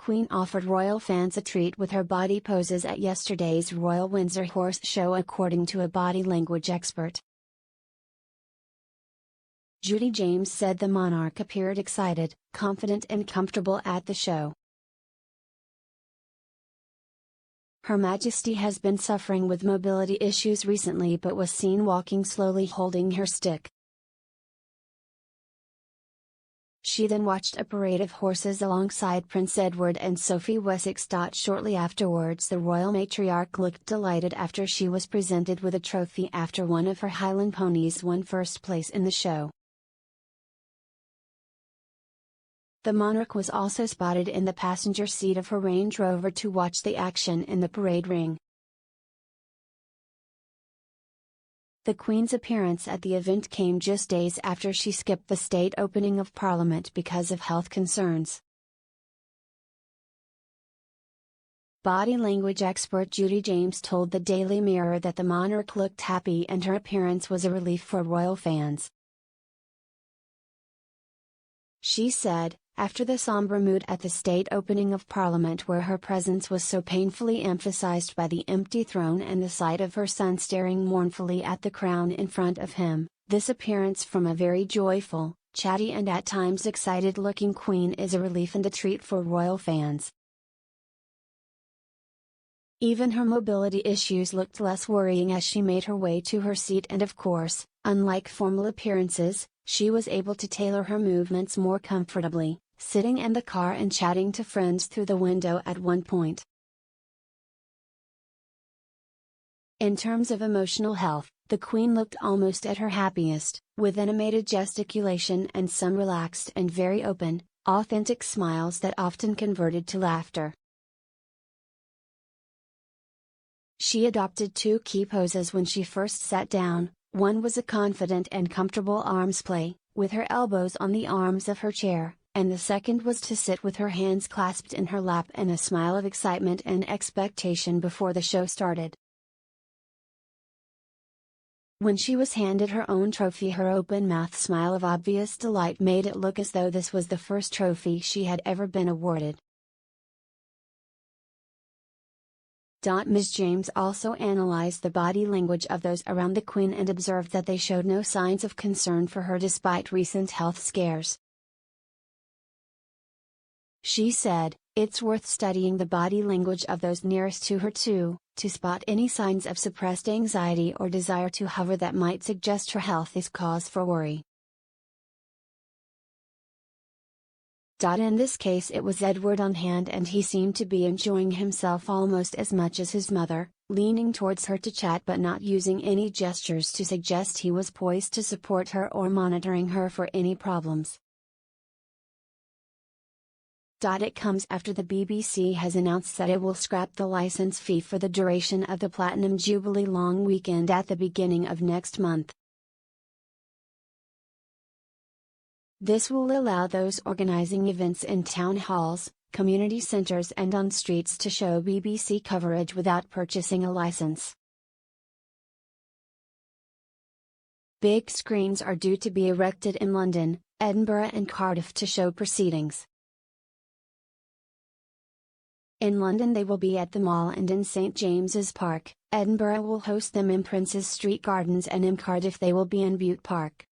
Queen offered royal fans a treat with her body poses at yesterday's Royal Windsor Horse Show, according to a body language expert. Judy James said the monarch appeared excited, confident and comfortable at the show. Her Majesty has been suffering with mobility issues recently but was seen walking slowly holding her stick. She then watched a parade of horses alongside Prince Edward and Sophie Wessex. Shortly afterwards, the royal matriarch looked delighted after she was presented with a trophy after one of her Highland ponies won first place in the show. The monarch was also spotted in the passenger seat of her Range Rover to watch the action in the parade ring. The Queen's appearance at the event came just days after she skipped the state opening of Parliament because of health concerns. Body language expert Judy James told the Daily Mirror that the monarch looked happy and her appearance was a relief for royal fans. She said, after the somber mood at the state opening of Parliament, where her presence was so painfully emphasized by the empty throne and the sight of her son staring mournfully at the crown in front of him, this appearance from a very joyful, chatty and at times excited-looking Queen is a relief and a treat for royal fans. Even her mobility issues looked less worrying as she made her way to her seat, and of course, unlike formal appearances, she was able to tailor her movements more comfortably, sitting in the car and chatting to friends through the window at one point. In terms of emotional health, the Queen looked almost at her happiest, with animated gesticulation and some relaxed and very open, authentic smiles that often converted to laughter. She adopted two key poses when she first sat down. One was a confident and comfortable arms play, with her elbows on the arms of her chair, and the second was to sit with her hands clasped in her lap and a smile of excitement and expectation before the show started. When she was handed her own trophy, her open-mouthed smile of obvious delight made it look as though this was the first trophy she had ever been awarded. Ms. James also analyzed the body language of those around the Queen and observed that they showed no signs of concern for her despite recent health scares. She said, "It's worth studying the body language of those nearest to her to spot any signs of suppressed anxiety or desire to hover that might suggest her health is cause for worry." In this case it was Edward on hand, and he seemed to be enjoying himself almost as much as his mother, leaning towards her to chat but not using any gestures to suggest he was poised to support her or monitoring her for any problems. It comes after the BBC has announced that it will scrap the license fee for the duration of the Platinum Jubilee long weekend at the beginning of next month. This will allow those organising events in town halls, community centres and on streets to show BBC coverage without purchasing a licence. Big screens are due to be erected in London, Edinburgh and Cardiff to show proceedings. In London they will be at the Mall and in St James's Park, Edinburgh will host them in Prince's Street Gardens, and in Cardiff they will be in Bute Park.